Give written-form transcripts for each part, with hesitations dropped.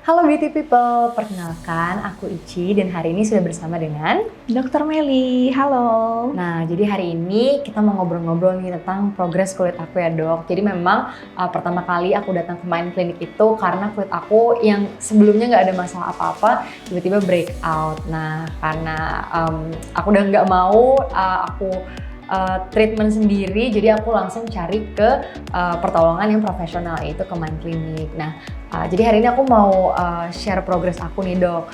Halo beauty people, perkenalkan aku Ici dan hari ini sudah bersama dengan Dokter Meli, halo. Nah, jadi hari ini kita mau ngobrol-ngobrol nih tentang progres kulit aku ya dok. Jadi memang pertama kali aku datang ke Mind Clinic itu karena kulit aku yang sebelumnya nggak ada masalah apa-apa, tiba-tiba breakout. Nah, karena aku udah nggak mau aku treatment sendiri, jadi aku langsung cari ke pertolongan yang profesional, yaitu ke Mind Clinic. Nah, jadi hari ini aku mau share progress aku nih dok.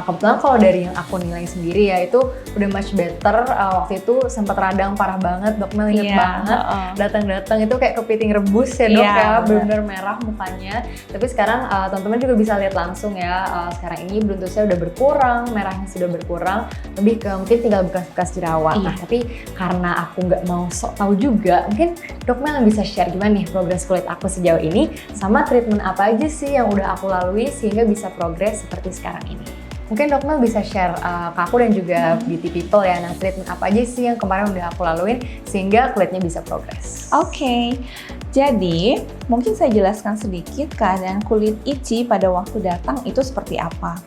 Kebetulan kalau dari yang aku nilai sendiri ya itu udah much better. Waktu itu sempat radang parah banget, dok Mel inget banget. Datang-datang itu kayak kepiting rebus ya dok ya, benar-benar merah mukanya. Tapi sekarang teman-teman juga bisa lihat langsung ya. Sekarang ini bruntusnya udah berkurang, merahnya sudah berkurang, lebih ke mungkin tinggal bekas-bekas jerawat. Nah, tapi karena aku nggak mau sok tahu juga, mungkin dok Mel bisa share gimana nih progres kulit aku sejauh ini, sama treatment apa aja sih yang udah aku lalui sehingga bisa progres seperti sekarang ini. Mungkin Dok Mel bisa share ke aku dan juga beauty people ya, nah treatment apa aja sih yang kemarin udah aku laluin sehingga kulitnya bisa progres. Oke, jadi mungkin saya jelaskan sedikit keadaan kulit Ici pada waktu datang itu seperti apa.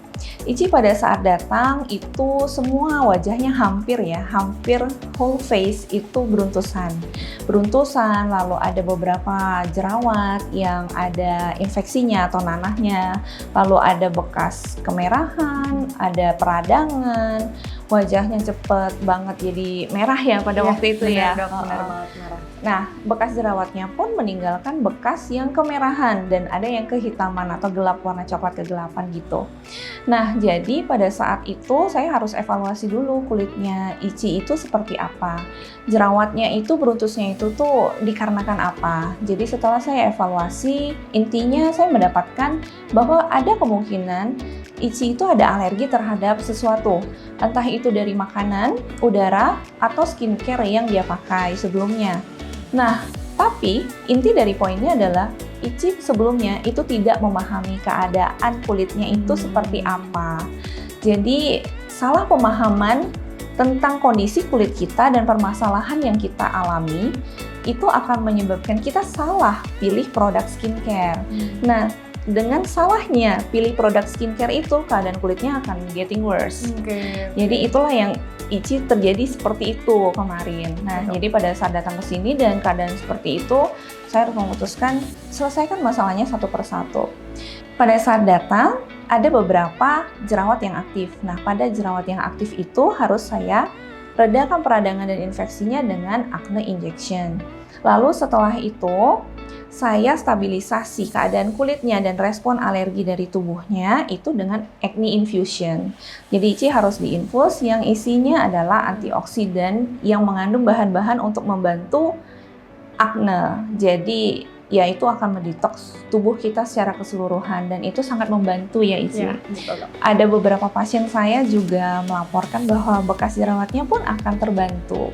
Ici pada saat datang itu semua wajahnya hampir whole face itu beruntusan, lalu ada beberapa jerawat yang ada infeksinya atau nanahnya, lalu ada bekas kemerahan, ada peradangan, wajahnya cepet banget jadi merah ya pada waktu itu ya. Dok, benar banget merah. Nah, bekas jerawatnya pun meninggalkan bekas yang kemerahan dan ada yang kehitaman atau gelap, warna coklat kegelapan gitu. Nah, jadi pada saat itu saya harus evaluasi dulu kulitnya Ici itu seperti apa. Jerawatnya itu, beruntusnya itu tuh dikarenakan apa. Jadi setelah saya evaluasi, intinya saya mendapatkan bahwa ada kemungkinan Ici itu ada alergi terhadap sesuatu. Entah itu dari makanan, udara, atau skincare yang dia pakai sebelumnya. Nah, tapi inti dari poinnya adalah Ici sebelumnya itu tidak memahami keadaan kulitnya itu seperti apa. Jadi salah pemahaman tentang kondisi kulit kita dan permasalahan yang kita alami itu akan menyebabkan kita salah pilih produk skincare. Nah, dengan salahnya pilih produk skincare itu keadaan kulitnya akan getting worse. Jadi itulah yang Ici terjadi seperti itu kemarin. Nah, jadi pada saat datang ke sini dan keadaan seperti itu, saya harus memutuskan selesaikan masalahnya satu persatu. Pada saat datang, ada beberapa jerawat yang aktif. Nah, pada jerawat yang aktif itu harus saya redakan peradangan dan infeksinya dengan acne injection. Lalu setelah itu, saya stabilisasi keadaan kulitnya dan respon alergi dari tubuhnya itu dengan acne infusion. Jadi Ici harus diinfus yang isinya adalah antioksidan yang mengandung bahan-bahan untuk membantu acne. Jadi ya itu akan mendetoks tubuh kita secara keseluruhan dan itu sangat membantu ya Ici. Ada beberapa pasien saya juga melaporkan bahwa bekas jerawatnya pun akan terbantu.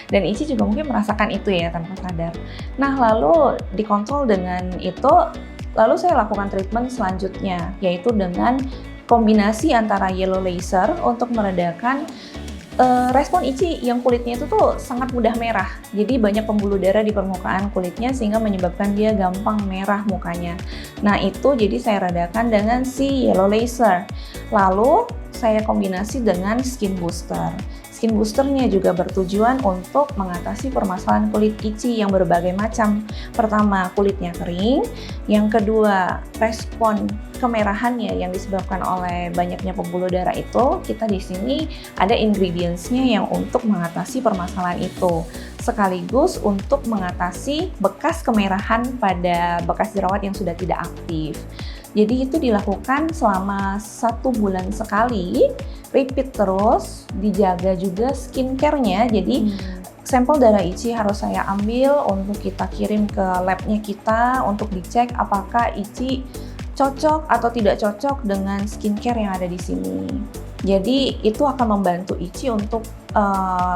Dan Ici juga mungkin merasakan itu ya tanpa sadar. Nah, lalu dikontrol dengan itu, lalu saya lakukan treatment selanjutnya yaitu dengan kombinasi antara yellow laser untuk meredakan respon Ici yang kulitnya itu tuh sangat mudah merah. Jadi banyak pembuluh darah di permukaan kulitnya sehingga menyebabkan dia gampang merah mukanya. Nah, itu jadi saya redakan dengan si yellow laser. Lalu saya kombinasi dengan skin booster. Skin boosternya juga bertujuan untuk mengatasi permasalahan kulit Ici yang berbagai macam. Pertama, kulitnya kering. Yang kedua, respon kemerahannya yang disebabkan oleh banyaknya pembuluh darah itu. Kita di sini ada ingredients-nya yang untuk mengatasi permasalahan itu. Sekaligus untuk mengatasi bekas kemerahan pada bekas jerawat yang sudah tidak aktif. Jadi itu dilakukan selama 1 bulan sekali, repeat terus, dijaga juga skincare-nya. Jadi sampel darah Ici harus saya ambil untuk kita kirim ke labnya kita untuk dicek apakah Ici cocok atau tidak cocok dengan skincare yang ada di sini. Jadi itu akan membantu Ici untuk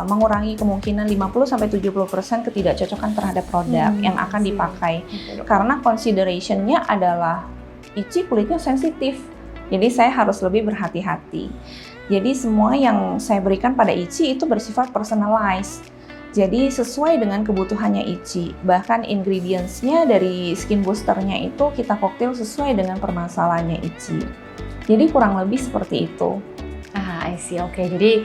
mengurangi kemungkinan 50-70% ketidakcocokan terhadap produk yang akan dipakai. Karena consideration-nya adalah Ici kulitnya sensitif, jadi saya harus lebih berhati-hati. Jadi semua yang saya berikan pada Ici itu bersifat personalized. Jadi sesuai dengan kebutuhannya Ichi. Bahkan ingredients-nya dari skin boosternya itu kita koktail sesuai dengan permasalahannya Ichi. Jadi kurang lebih seperti itu. I see. Oke. Jadi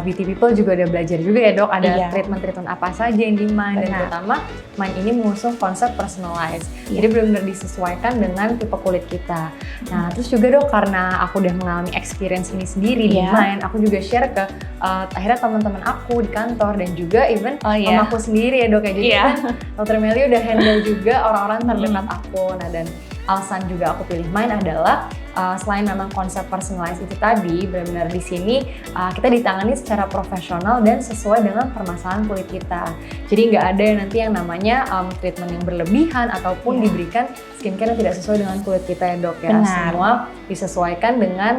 beauty people juga udah belajar juga ya dok, ada Iya. treatment apa saja yang di Mind, dan Benar. terutama Mind ini mengusung konsep personalized. Iya. Jadi benar-benar disesuaikan dengan tipe kulit kita. Nah, terus juga dok, karena aku udah mengalami experience ini sendiri di Iya. Mind, aku juga share ke akhirnya teman-teman aku di kantor dan juga even mamaku sendiri ya dok ya. Jadi Iya. kan Dr. Melly udah handle juga orang-orang terdekat aku. Nah, dan alasan juga aku pilih Mind adalah selain memang konsep personalized itu tadi, benar-benar di sini kita ditangani secara profesional dan sesuai dengan permasalahan kulit kita. Jadi nggak ada yang nanti yang namanya treatment yang berlebihan ataupun diberikan skincare yang tidak sesuai dengan kulit kita ya dok ya. Benar. Semua disesuaikan dengan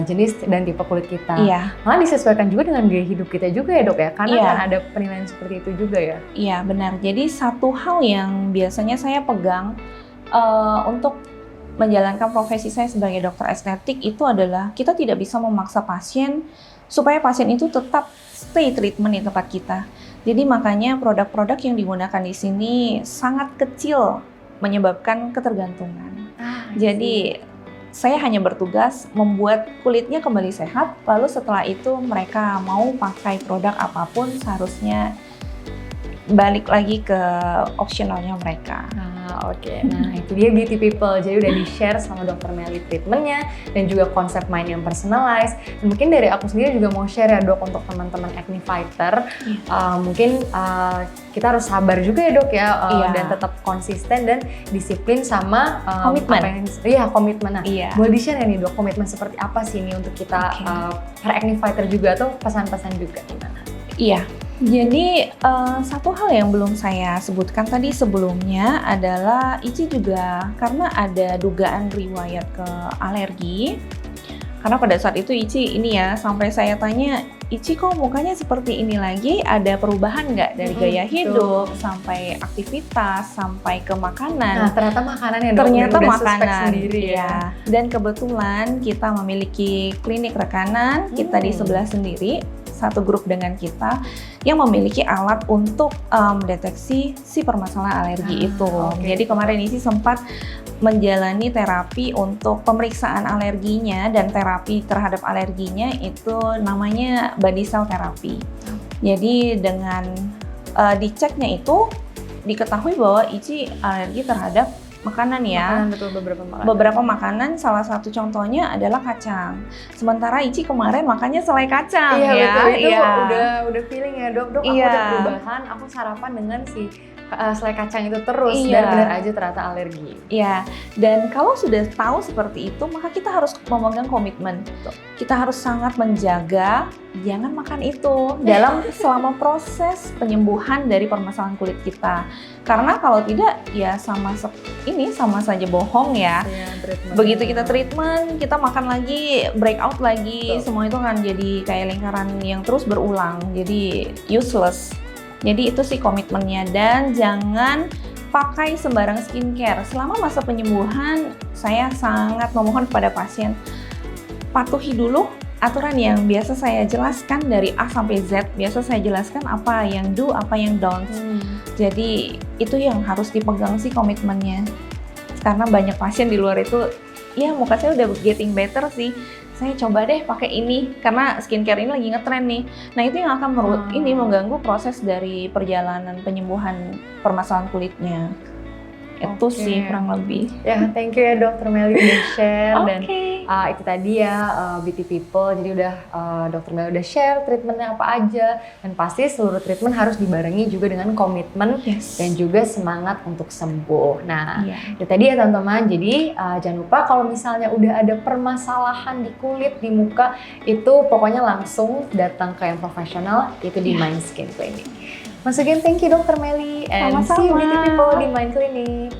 jenis dan tipe kulit kita. Iya. Malah disesuaikan juga dengan gaya hidup kita juga ya dok ya, karena Iya. kan ada penilaian seperti itu juga ya. Iya, benar. Jadi satu hal yang biasanya saya pegang untuk menjalankan profesi saya sebagai dokter estetik itu adalah kita tidak bisa memaksa pasien supaya pasien itu tetap stay treatment di tempat kita. Jadi makanya produk-produk yang digunakan di sini sangat kecil menyebabkan ketergantungan. Jadi saya hanya bertugas membuat kulitnya kembali sehat, lalu setelah itu mereka mau pakai produk apapun seharusnya balik lagi ke opsionalnya mereka. Oke. Nah, itu dia beauty people. Jadi udah di-share sama Dr. Melly treatmentnya dan juga konsep Mind yang personalized. Dan mungkin dari aku sendiri juga mau share ya dok untuk teman-teman acne fighter. Mungkin kita harus sabar juga ya dok ya, dan tetap konsisten dan disiplin sama komitmen. Komitmen. Nah, Iya. boleh di-share ya nih dok, komitmen seperti apa sih ini untuk kita para acne fighter juga, atau pesan-pesan juga gimana? Iya. Jadi satu hal yang belum saya sebutkan tadi sebelumnya adalah Ichi juga karena ada dugaan riwayat ke alergi. Karena pada saat itu Ichi ini ya, sampai saya tanya, Ichi kok mukanya seperti ini lagi, ada perubahan nggak dari gaya hidup, sampai aktivitas, sampai ke makanan. Nah, ternyata makanan ya dok, Ternyata udah makanan suspek sendiri ya. Dan kebetulan kita memiliki klinik rekanan, kita di sebelah sendiri, satu grup dengan kita yang memiliki alat untuk mendeteksi si permasalahan alergi itu. Jadi kemarin Ichi sempat menjalani terapi untuk pemeriksaan alerginya, dan terapi terhadap alerginya itu namanya body cell therapy. Jadi dengan diceknya itu diketahui bahwa Ichi alergi terhadap makanan ya. Betul, beberapa makanan, salah satu contohnya adalah kacang. Sementara Ichi kemarin makannya selai kacang iya, ya. Betul, itu iya. udah feeling ya dok, aku udah perubahan, aku sarapan dengan si selai kacang itu terus, dan benar aja ternyata alergi. Iya, dan kalau sudah tahu seperti itu, maka kita harus memegang komitmen. Kita harus sangat menjaga jangan makan itu dalam selama proses penyembuhan dari permasalahan kulit kita. Karena kalau tidak, ya sama saja bohong ya. Begitu kita treatment, kita makan lagi, breakout lagi, semua itu kan jadi kayak lingkaran yang terus berulang, jadi useless. Jadi itu sih komitmennya, dan jangan pakai sembarang skincare. Selama masa penyembuhan, saya sangat memohon kepada pasien, patuhi dulu aturan yang biasa saya jelaskan dari A sampai Z. Biasa saya jelaskan apa yang do, apa yang don't. Jadi itu yang harus dipegang sih komitmennya. Karena banyak pasien di luar itu, ya muka saya udah getting better sih, saya coba deh pakai ini karena skincare ini lagi ngetren nih. Nah itu yang akan mengganggu proses dari perjalanan penyembuhan permasalahan kulitnya. Itu sih kurang lebih. Ya, thank you ya Dr. Melly udah share. Dan itu tadi ya beauty people. Jadi udah Dr. Melly udah share treatmentnya apa aja, dan pasti seluruh treatment harus dibarengi juga dengan komitmen dan juga semangat untuk sembuh. Nah, itu tadi ya teman-teman. Jadi jangan lupa kalau misalnya udah ada permasalahan di kulit, di muka, itu pokoknya langsung datang ke yang profesional, itu di Mind Skin Clinic. Once again, thank you Dr. Melly, and see you beauty people di Mind Clinic.